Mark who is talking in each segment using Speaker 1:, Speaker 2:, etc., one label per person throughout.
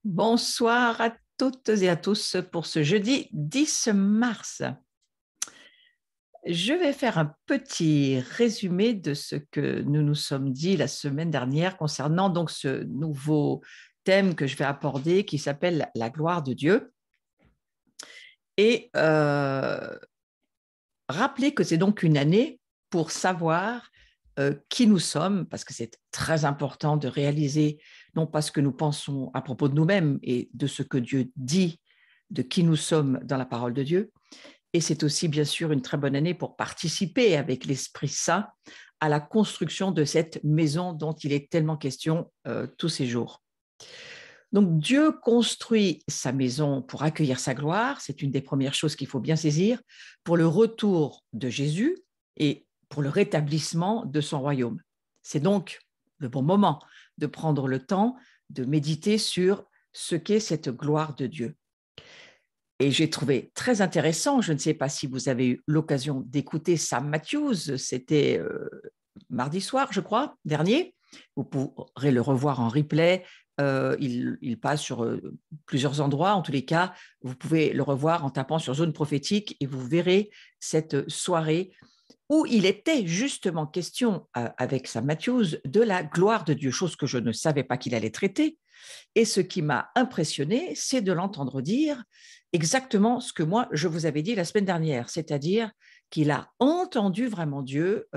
Speaker 1: Bonsoir à toutes et à tous pour ce jeudi 10 mars. Je vais faire un petit résumé de ce que nous nous sommes dit la semaine dernière concernant donc ce nouveau thème que je vais aborder qui s'appelle la gloire de Dieu. Et rappeler que c'est donc une année pour savoir qui nous sommes, parce que c'est très important de réaliser non pas ce que nous pensons à propos de nous-mêmes et de ce que Dieu dit, de qui nous sommes dans la parole de Dieu. Et c'est aussi bien sûr une très bonne année pour participer avec l'Esprit Saint à la construction de cette maison dont il est tellement question tous ces jours. Donc Dieu construit sa maison pour accueillir sa gloire, c'est une des premières choses qu'il faut bien saisir, pour le retour de Jésus et pour le rétablissement de son royaume. C'est donc le bon moment de prendre le temps de méditer sur ce qu'est cette gloire de Dieu. Et j'ai trouvé très intéressant, je ne sais pas si vous avez eu l'occasion d'écouter Sam Matthews, c'était mardi soir, je crois, dernier. Vous pourrez le revoir en replay. Il passe sur plusieurs endroits. En tous les cas, vous pouvez le revoir en tapant sur Zone prophétique et vous verrez cette soirée où il était justement question avec Sam Matthews de la gloire de Dieu, chose que je ne savais pas qu'il allait traiter. Et ce qui m'a impressionné, c'est de l'entendre dire exactement ce que moi, je vous avais dit la semaine dernière, c'est-à-dire qu'il a entendu vraiment Dieu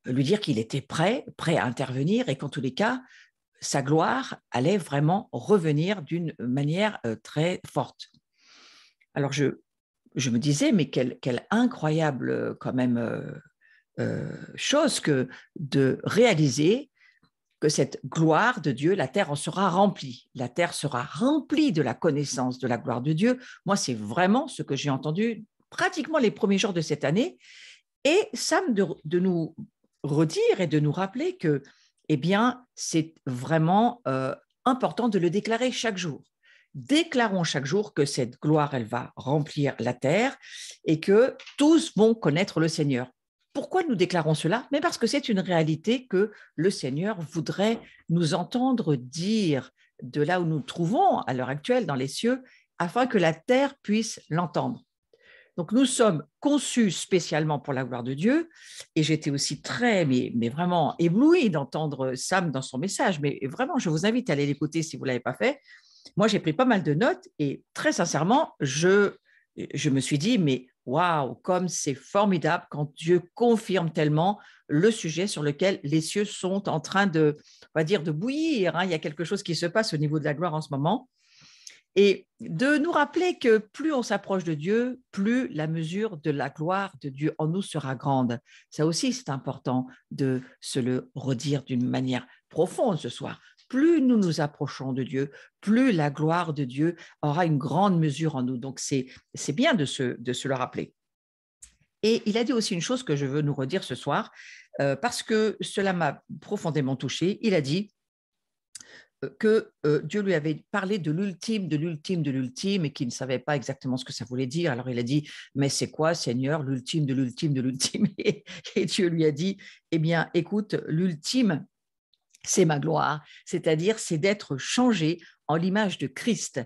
Speaker 1: lui dire qu'il était prêt à intervenir et qu'en tous les cas, sa gloire allait vraiment revenir d'une manière très forte. Alors, je me disais, mais quelle incroyable quand même chose que de réaliser que cette gloire de Dieu, la terre en sera remplie. La terre sera remplie de la connaissance de la gloire de Dieu. Moi, c'est vraiment ce que j'ai entendu pratiquement les premiers jours de cette année. Et Sam, de nous redire et de nous rappeler que, eh bien, c'est vraiment important de le déclarer chaque jour. Déclarons chaque jour que cette gloire, elle va remplir la terre et que tous vont connaître le Seigneur. Pourquoi nous déclarons cela? Mais parce que c'est une réalité que le Seigneur voudrait nous entendre dire de là où nous nous trouvons à l'heure actuelle dans les cieux, afin que la terre puisse l'entendre. Donc nous sommes conçus spécialement pour la gloire de Dieu, et j'étais aussi très, mais vraiment éblouie d'entendre Sam dans son message, mais vraiment, je vous invite à aller l'écouter si vous ne l'avez pas fait. Moi, j'ai pris pas mal de notes, et très sincèrement, je me suis dit, mais waouh, comme c'est formidable quand Dieu confirme tellement le sujet sur lequel les cieux sont en train de, on va dire, de bouillir. Hein. Il y a quelque chose qui se passe au niveau de la gloire en ce moment. Et de nous rappeler que plus on s'approche de Dieu, plus la mesure de la gloire de Dieu en nous sera grande. Ça aussi, c'est important de se le redire d'une manière profonde ce soir. Plus nous nous approchons de Dieu, plus la gloire de Dieu aura une grande mesure en nous. Donc, c'est bien de se le rappeler. Et il a dit aussi une chose que je veux nous redire ce soir, parce que cela m'a profondément touché. Il a dit que Dieu lui avait parlé de l'ultime, de l'ultime, de l'ultime, et qu'il ne savait pas exactement ce que ça voulait dire. Alors il a dit, mais c'est quoi, Seigneur, l'ultime, de l'ultime, de l'ultime? Et Dieu lui a dit, eh bien, écoute, l'ultime, c'est ma gloire, c'est-à-dire c'est d'être changé en l'image de Christ.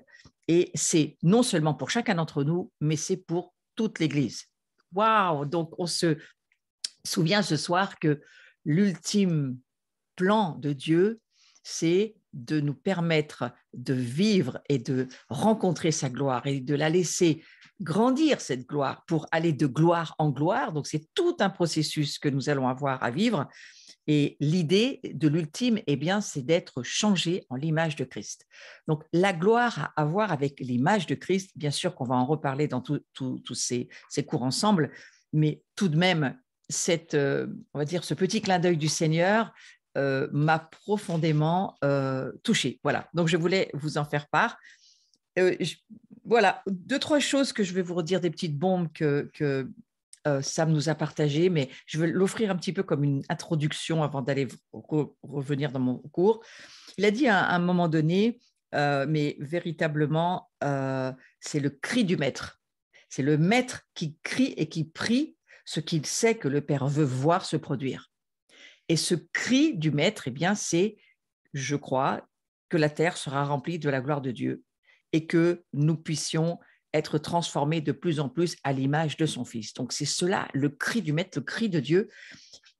Speaker 1: Et c'est non seulement pour chacun d'entre nous, mais c'est pour toute l'Église. Waouh! Donc on se souvient ce soir que l'ultime plan de Dieu, c'est de nous permettre de vivre et de rencontrer sa gloire et de la laisser grandir, cette gloire, pour aller de gloire en gloire. Donc, c'est tout un processus que nous allons avoir à vivre. Et l'idée de l'ultime, eh bien, c'est d'être changé en l'image de Christ. Donc, la gloire à avoir avec l'image de Christ, bien sûr qu'on va en reparler dans tous ces cours ensemble, mais tout de même, on va dire, ce petit clin d'œil du Seigneur m'a profondément touchée. Voilà, donc je voulais vous en faire part. Je, voilà, deux, trois choses que je vais vous redire, des petites bombes que Sam nous a partagées, mais je vais l'offrir un petit peu comme une introduction avant d'aller revenir dans mon cours. Il a dit à un moment donné, mais véritablement, c'est le cri du maître. C'est le maître qui crie et qui prie ce qu'il sait que le Père veut voir se produire. Et ce cri du maître, eh bien, c'est, je crois, que la terre sera remplie de la gloire de Dieu et que nous puissions être transformés de plus en plus à l'image de son Fils. Donc c'est cela, le cri du Maître, le cri de Dieu.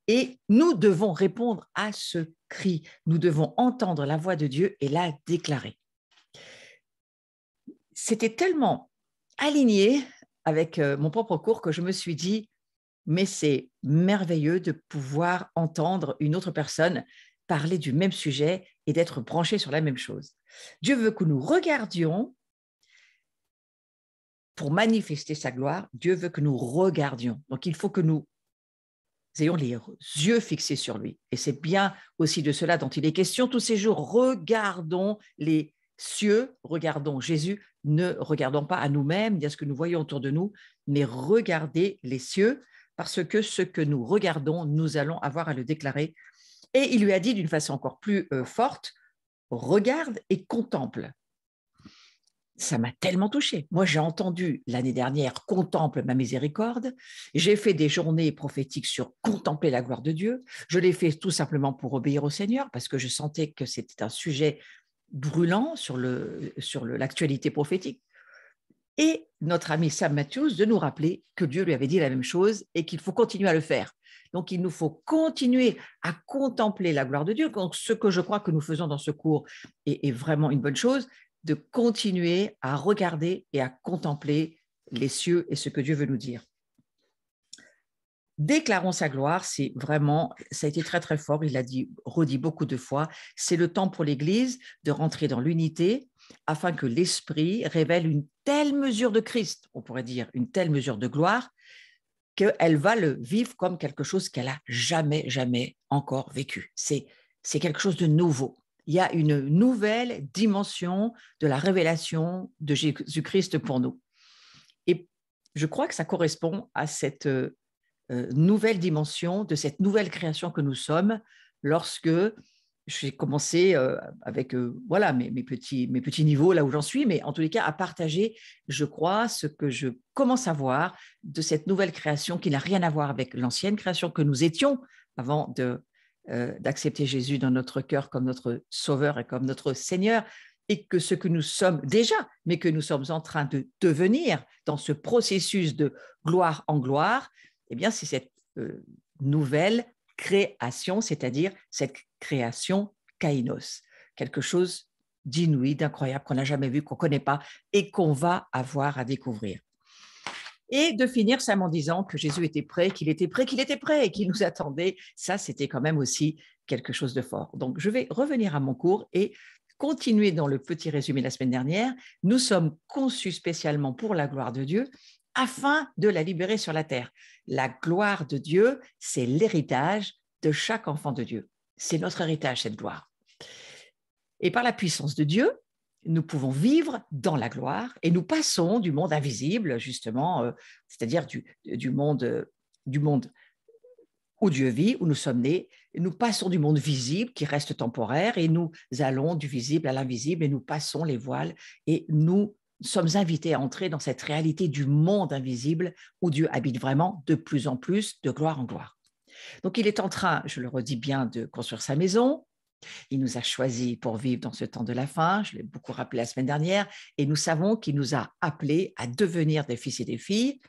Speaker 1: Et nous devons répondre à ce cri. Nous devons entendre la voix de Dieu et la déclarer. C'était tellement aligné avec mon propre cours que je me suis dit, mais c'est merveilleux de pouvoir entendre une autre personne parler du même sujet et d'être branché sur la même chose. Dieu veut que nous regardions pour manifester sa gloire. Dieu veut que nous regardions. Donc, il faut que nous ayons les yeux fixés sur lui. Et c'est bien aussi de cela dont il est question tous ces jours. Regardons les cieux, regardons Jésus, ne regardons pas à nous-mêmes, ni à ce que nous voyons autour de nous, mais regardez les cieux, parce que ce que nous regardons, nous allons avoir à le déclarer. Et il lui a dit d'une façon encore plus forte, regarde et contemple. Ça m'a tellement touchée. Moi, j'ai entendu l'année dernière « Contemple ma miséricorde ». J'ai fait des journées prophétiques sur « Contempler la gloire de Dieu ». Je l'ai fait tout simplement pour obéir au Seigneur, parce que je sentais que c'était un sujet brûlant sur l'actualité prophétique. Et notre ami Sam Matthews de nous rappeler que Dieu lui avait dit la même chose et qu'il faut continuer à le faire. Donc, il nous faut continuer à contempler la gloire de Dieu. Donc, ce que je crois que nous faisons dans ce cours est vraiment une bonne chose, de continuer à regarder et à contempler les cieux et ce que Dieu veut nous dire. Déclarons sa gloire, c'est vraiment, ça a été très très fort, il l'a dit, redit beaucoup de fois, c'est le temps pour l'Église de rentrer dans l'unité afin que l'Esprit révèle une telle mesure de Christ, on pourrait dire une telle mesure de gloire, qu'elle va le vivre comme quelque chose qu'elle a jamais encore vécu. C'est quelque chose de nouveau. Il y a une nouvelle dimension de la révélation de Jésus-Christ pour nous. Et je crois que ça correspond à cette nouvelle dimension de cette nouvelle création que nous sommes lorsque j'ai commencé avec voilà, mes petits niveaux là où j'en suis, mais en tous les cas à partager, je crois, ce que je commence à voir de cette nouvelle création qui n'a rien à voir avec l'ancienne création que nous étions avant d'accepter Jésus dans notre cœur comme notre Sauveur et comme notre Seigneur, et que ce que nous sommes déjà, mais que nous sommes en train de devenir dans ce processus de gloire en gloire, eh bien, c'est cette nouvelle création, c'est-à-dire cette création kainos, quelque chose d'inouï, d'incroyable, qu'on n'a jamais vu, qu'on ne connaît pas et qu'on va avoir à découvrir. Et de finir simplement en disant que Jésus était prêt, qu'il était prêt, qu'il était prêt et qu'il nous attendait, ça, c'était quand même aussi quelque chose de fort. Donc, je vais revenir à mon cours et continuer dans le petit résumé de la semaine dernière. Nous sommes conçus spécialement pour la gloire de Dieu, afin de la libérer sur la terre. La gloire de Dieu, c'est l'héritage de chaque enfant de Dieu. C'est notre héritage, cette gloire. Et par la puissance de Dieu, nous pouvons vivre dans la gloire et nous passons du monde invisible, justement, c'est-à-dire du monde où Dieu vit, où nous sommes nés. Nous passons du monde visible qui reste temporaire et nous allons du visible à l'invisible et nous passons les voiles et nous sommes invités à entrer dans cette réalité du monde invisible où Dieu habite vraiment de plus en plus, de gloire en gloire. Donc, il est en train, je le redis bien, de construire sa maison. Il nous a choisis pour vivre dans ce temps de la fin, je l'ai beaucoup rappelé la semaine dernière, et nous savons qu'il nous a appelés à devenir des fils et des filles,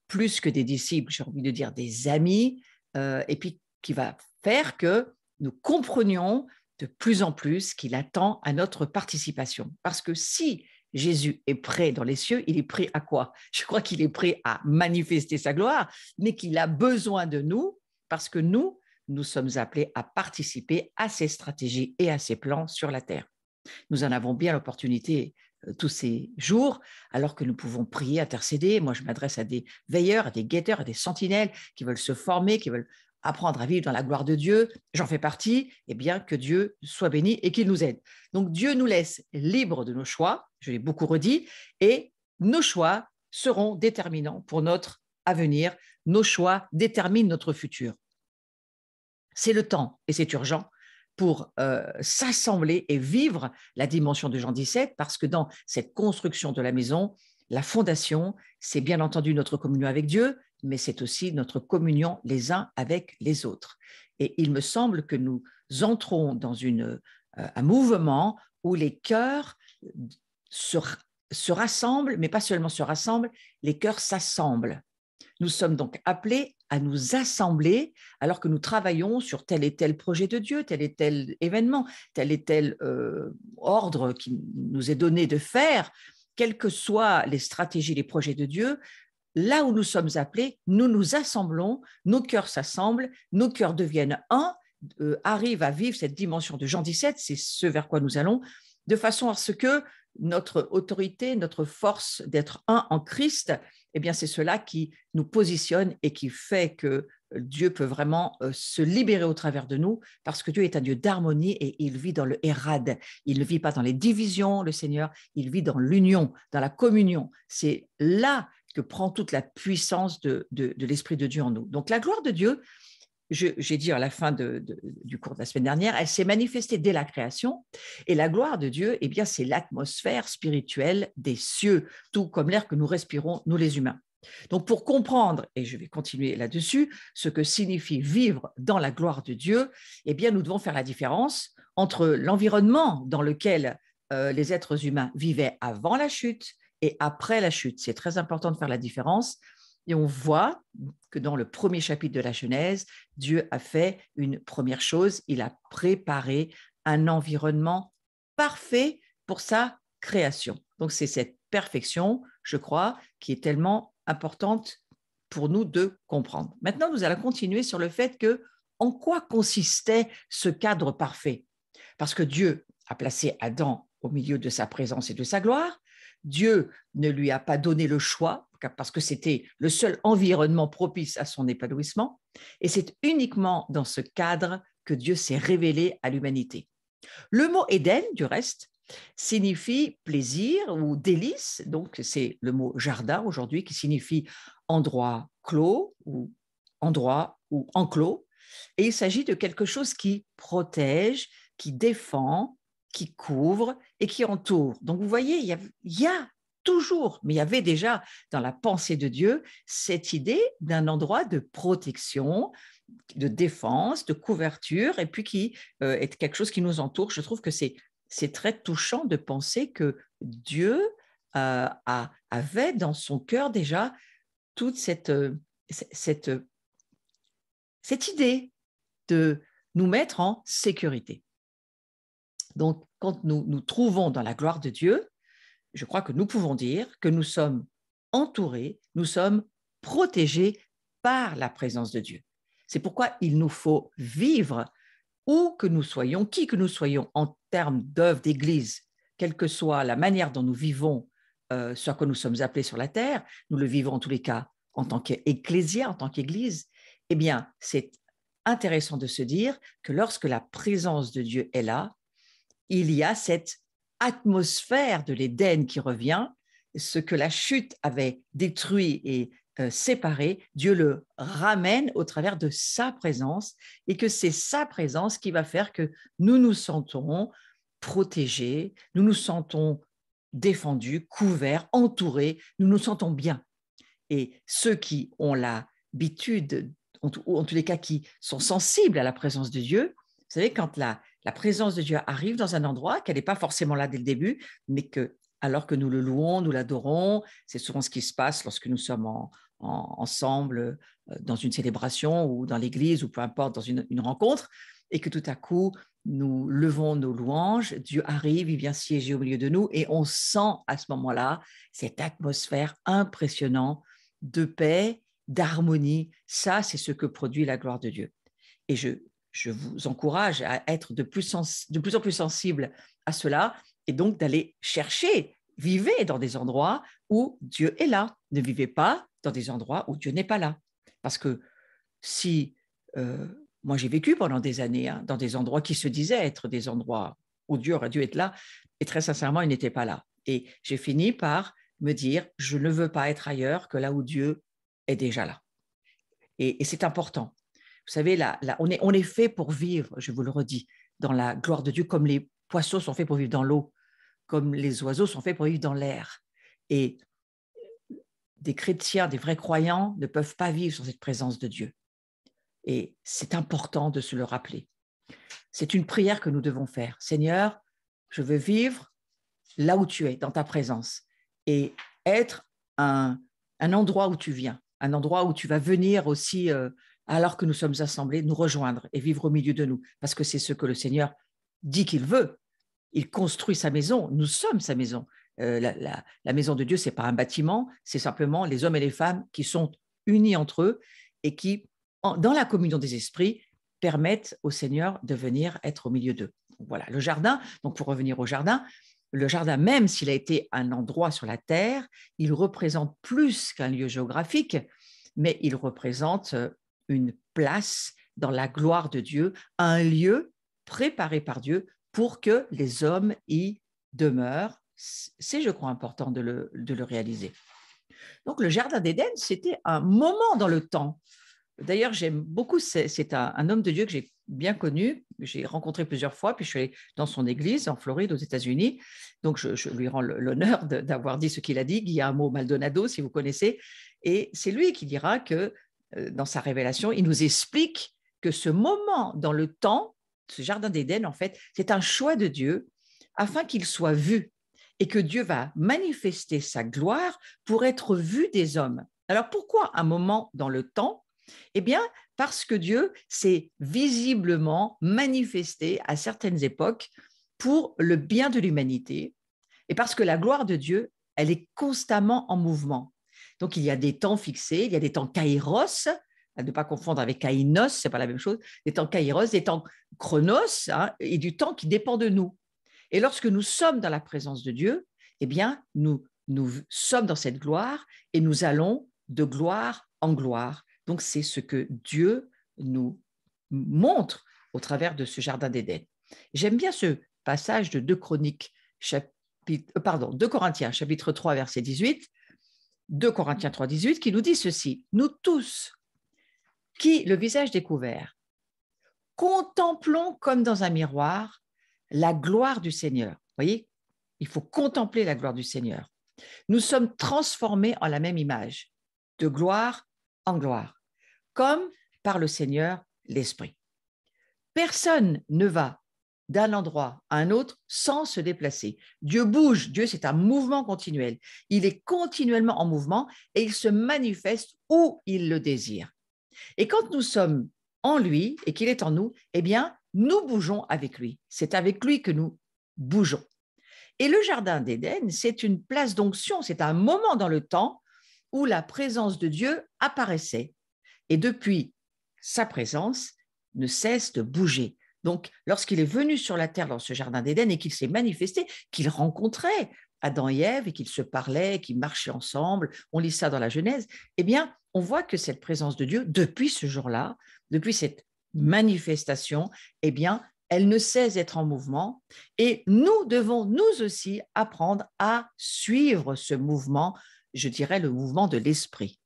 Speaker 1: plus que des disciples, j'ai envie de dire des amis, et puis qui va faire que nous comprenions de plus en plus qu'il attend à notre participation. Parce que si Jésus est prêt dans les cieux, il est prêt à quoi? Je crois qu'il est prêt à manifester sa gloire, mais qu'il a besoin de nous parce que nous sommes appelés à participer à ses stratégies et à ses plans sur la terre. Nous en avons bien l'opportunité tous ces jours, alors que nous pouvons prier, intercéder. Moi, je m'adresse à des veilleurs, à des guetteurs, à des sentinelles qui veulent se former, qui veulent apprendre à vivre dans la gloire de Dieu. J'en fais partie. Eh bien, que Dieu soit béni et qu'il nous aide. Donc, Dieu nous laisse libres de nos choix, je l'ai beaucoup redit, et nos choix seront déterminants pour notre avenir. Nos choix déterminent notre futur. C'est le temps et c'est urgent pour s'assembler et vivre la dimension de Jean 17, parce que dans cette construction de la maison, la fondation, c'est bien entendu notre communion avec Dieu, mais c'est aussi notre communion les uns avec les autres. Et il me semble que nous entrons dans un mouvement où les cœurs se, se rassemblent, mais pas seulement se rassemblent, les cœurs s'assemblent. Nous sommes donc appelés à nous assembler alors que nous travaillons sur tel et tel projet de Dieu, tel et tel événement, tel et tel ordre qui nous est donné de faire, quelles que soient les stratégies, les projets de Dieu. Là où nous sommes appelés, nous nous assemblons, nos cœurs s'assemblent, nos cœurs deviennent un, arrivent à vivre cette dimension de Jean 17, c'est ce vers quoi nous allons, de façon à ce que notre autorité, notre force d'être un en Christ, eh bien c'est cela qui nous positionne et qui fait que Dieu peut vraiment se libérer au travers de nous, parce que Dieu est un Dieu d'harmonie et il vit dans le Hérad. Il ne vit pas dans les divisions, le Seigneur, il vit dans l'union, dans la communion. C'est là que prend toute la puissance de l'Esprit de Dieu en nous. Donc la gloire de Dieu, j'ai dit à la fin du cours de la semaine dernière, elle s'est manifestée dès la création, et la gloire de Dieu, eh bien, c'est l'atmosphère spirituelle des cieux, tout comme l'air que nous respirons, nous les humains. Donc pour comprendre, et je vais continuer là-dessus, ce que signifie vivre dans la gloire de Dieu, eh bien, nous devons faire la différence entre l'environnement dans lequel les êtres humains vivaient avant la chute et après la chute. C'est très important de faire la différence. Et on voit que dans le premier chapitre de la Genèse, Dieu a fait une première chose, il a préparé un environnement parfait pour sa création. Donc c'est cette perfection, je crois, qui est tellement importante pour nous de comprendre. Maintenant, nous allons continuer sur le fait que en quoi consistait ce cadre parfait? Parce que Dieu a placé Adam au milieu de sa présence et de sa gloire. Dieu ne lui a pas donné le choix parce que c'était le seul environnement propice à son épanouissement. Et c'est uniquement dans ce cadre que Dieu s'est révélé à l'humanité. Le mot Éden, du reste, signifie plaisir ou délice. Donc, c'est le mot jardin aujourd'hui qui signifie endroit clos ou endroit ou enclos. Et il s'agit de quelque chose qui protège, qui défend, qui couvre et qui entoure. Donc, vous voyez, il y a toujours, mais il y avait déjà dans la pensée de Dieu cette idée d'un endroit de protection, de défense, de couverture, et puis qui est quelque chose qui nous entoure. Je trouve que c'est très touchant de penser que Dieu avait dans son cœur déjà toute cette idée de nous mettre en sécurité. Donc, quand nous nous trouvons dans la gloire de Dieu, je crois que nous pouvons dire que nous sommes entourés, nous sommes protégés par la présence de Dieu. C'est pourquoi il nous faut vivre où que nous soyons, qui que nous soyons en termes d'œuvre d'Église, quelle que soit la manière dont nous vivons ce à quoi nous sommes appelés sur la terre, nous le vivons en tous les cas en tant qu'ecclésia, en tant qu'Église, eh bien, c'est intéressant de se dire que lorsque la présence de Dieu est là, il y a cette atmosphère de l'Éden qui revient, ce que la chute avait détruit et séparé, Dieu le ramène au travers de sa présence, et que c'est sa présence qui va faire que nous nous sentons protégés, nous nous sentons défendus, couverts, entourés, nous nous sentons bien. Et ceux qui ont l'habitude, ou en tous les cas qui sont sensibles à la présence de Dieu, vous savez, quand la présence de Dieu arrive dans un endroit, qu'elle n'est pas forcément là dès le début, mais que, alors que nous le louons, nous l'adorons, c'est souvent ce qui se passe lorsque nous sommes ensemble dans une célébration ou dans l'église ou peu importe, dans une rencontre, et que tout à coup, nous levons nos louanges, Dieu arrive, il vient siéger au milieu de nous, et on sent à ce moment-là cette atmosphère impressionnante de paix, d'harmonie. Ça, c'est ce que produit la gloire de Dieu. Et je vous encourage à être de plus en plus sensible à cela, et donc d'aller chercher, vivez dans des endroits où Dieu est là. Ne vivez pas dans des endroits où Dieu n'est pas là. Parce que si, moi j'ai vécu pendant des années dans des endroits qui se disaient être des endroits où Dieu aurait dû être là, et très sincèrement, il n'était pas là. Et j'ai fini par me dire, je ne veux pas être ailleurs que là où Dieu est déjà là. Et c'est important. Vous savez, on est fait pour vivre, je vous le redis, dans la gloire de Dieu, comme les poissons sont faits pour vivre dans l'eau, comme les oiseaux sont faits pour vivre dans l'air. Et des chrétiens, des vrais croyants ne peuvent pas vivre sans cette présence de Dieu. Et c'est important de se le rappeler. C'est une prière que nous devons faire. Seigneur, Je veux vivre là où tu es, dans ta présence, et être un endroit où tu viens, un endroit où tu vas venir aussi, alors que nous sommes assemblés, nous rejoindre et vivre au milieu de nous, parce que c'est ce que le Seigneur dit qu'il veut. Il construit sa maison, nous sommes sa maison. La maison de Dieu, ce n'est pas un bâtiment, c'est simplement les hommes et les femmes qui sont unis entre eux et qui, dans la communion des esprits, permettent au Seigneur de venir être au milieu d'eux. Voilà, le jardin, donc pour revenir au jardin, le jardin, même s'il a été un endroit sur la terre, il représente plus qu'un lieu géographique, mais il représente une place dans la gloire de Dieu, un lieu préparé par Dieu pour que les hommes y demeurent. C'est, je crois, important de le réaliser. Donc, le Jardin d'Éden, c'était un moment dans le temps. D'ailleurs, j'aime beaucoup, c'est un homme de Dieu que j'ai bien connu, que j'ai rencontré plusieurs fois, puis je suis allée dans son église en Floride, aux États-Unis. Donc, je lui rends l'honneur d'avoir dit ce qu'il a dit, Guillermo Maldonado, si vous connaissez. Et c'est lui qui dira que, dans sa révélation, il nous explique que ce moment dans le temps, ce Jardin d'Éden, en fait, c'est un choix de Dieu afin qu'il soit vu et que Dieu va manifester sa gloire pour être vu des hommes. Alors, pourquoi un moment dans le temps? Eh bien, parce que Dieu s'est visiblement manifesté à certaines époques pour le bien de l'humanité et parce que la gloire de Dieu, elle est constamment en mouvement. Donc, il y a des temps fixés, il y a des temps kairos, à ne pas confondre avec kainos, ce n'est pas la même chose, des temps kairos, des temps chronos, hein, et du temps qui dépend de nous. Et lorsque nous sommes dans la présence de Dieu, eh bien, nous sommes dans cette gloire et nous allons de gloire en gloire. Donc, c'est ce que Dieu nous montre au travers de ce jardin d'Éden. J'aime bien ce passage de 2 Corinthiens, chapitre 3, verset 18, 2 Corinthiens 3, 18, qui nous dit ceci: nous tous, qui, le visage découvert, contemplons comme dans un miroir la gloire du Seigneur. Vous voyez, il faut contempler la gloire du Seigneur. Nous sommes transformés en la même image, de gloire en gloire, comme par le Seigneur l'Esprit. Personne ne va d'un endroit à un autre sans se déplacer. Dieu bouge, Dieu c'est un mouvement continuel. Il est continuellement en mouvement et il se manifeste où il le désire. Et quand nous sommes en lui et qu'il est en nous, eh bien, nous bougeons avec lui. C'est avec lui que nous bougeons. Et le Jardin d'Éden, c'est une place d'onction, c'est un moment dans le temps où la présence de Dieu apparaissait. Et depuis, sa présence ne cesse de bouger. Donc, lorsqu'il est venu sur la terre dans ce Jardin d'Éden et qu'il s'est manifesté, qu'il rencontrait Adam et Ève et qu'ils se parlaient, qu'ils marchaient ensemble, on lit ça dans la Genèse, eh bien, on voit que cette présence de Dieu, depuis ce jour-là, depuis cette manifestation, eh bien, elle ne cesse d'être en mouvement et nous devons, nous aussi, apprendre à suivre ce mouvement, je dirais le mouvement de l'esprit.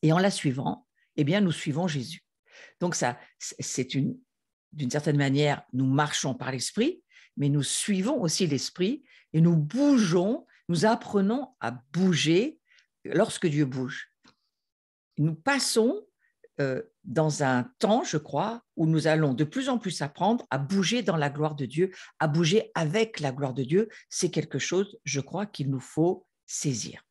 Speaker 1: Et en la suivant, eh bien, nous suivons Jésus. Donc, ça, c'est d'une certaine manière, nous marchons par l'esprit, mais nous suivons aussi l'esprit et nous bougeons, nous apprenons à bouger lorsque Dieu bouge. Nous passons dans un temps, je crois, où nous allons de plus en plus apprendre à bouger dans la gloire de Dieu, à bouger avec la gloire de Dieu. C'est quelque chose, je crois, qu'il nous faut saisir.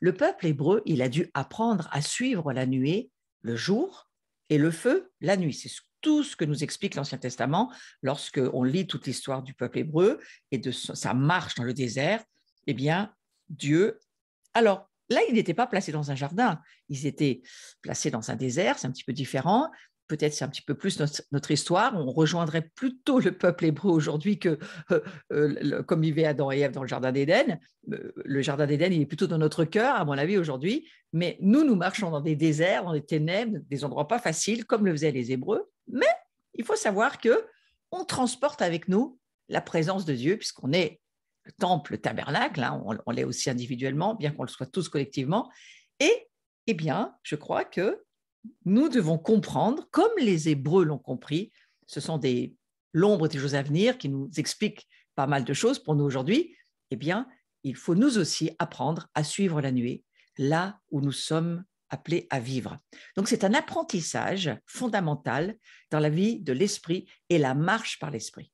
Speaker 1: Le peuple hébreu, il a dû apprendre à suivre la nuée le jour et le feu la nuit. C'est tout ce que nous explique l'Ancien Testament lorsqu'on lit toute l'histoire du peuple hébreu et de sa marche dans le désert. Eh bien, Dieu... Alors, là, ils n'étaient pas placés dans un jardin, ils étaient placés dans un désert, c'est un petit peu différent. Peut-être c'est un petit peu plus notre histoire. On rejoindrait plutôt le peuple hébreu aujourd'hui que comme vivait Adam et Ève dans le Jardin d'Éden. Le Jardin d'Éden, il est plutôt dans notre cœur, à mon avis, aujourd'hui. Mais nous marchons dans des déserts, dans des ténèbres, des endroits pas faciles, comme le faisaient les Hébreux. Mais il faut savoir qu'on transporte avec nous la présence de Dieu, puisqu'on est le temple, le tabernacle, hein, on l'est aussi individuellement, bien qu'on le soit tous collectivement. Et, eh bien, je crois que nous devons comprendre, comme les Hébreux l'ont compris, ce sont l'ombre des choses à venir qui nous expliquent pas mal de choses pour nous aujourd'hui, eh bien, il faut nous aussi apprendre à suivre la nuée, là où nous sommes appelés à vivre. Donc, c'est un apprentissage fondamental dans la vie de l'esprit et la marche par l'esprit.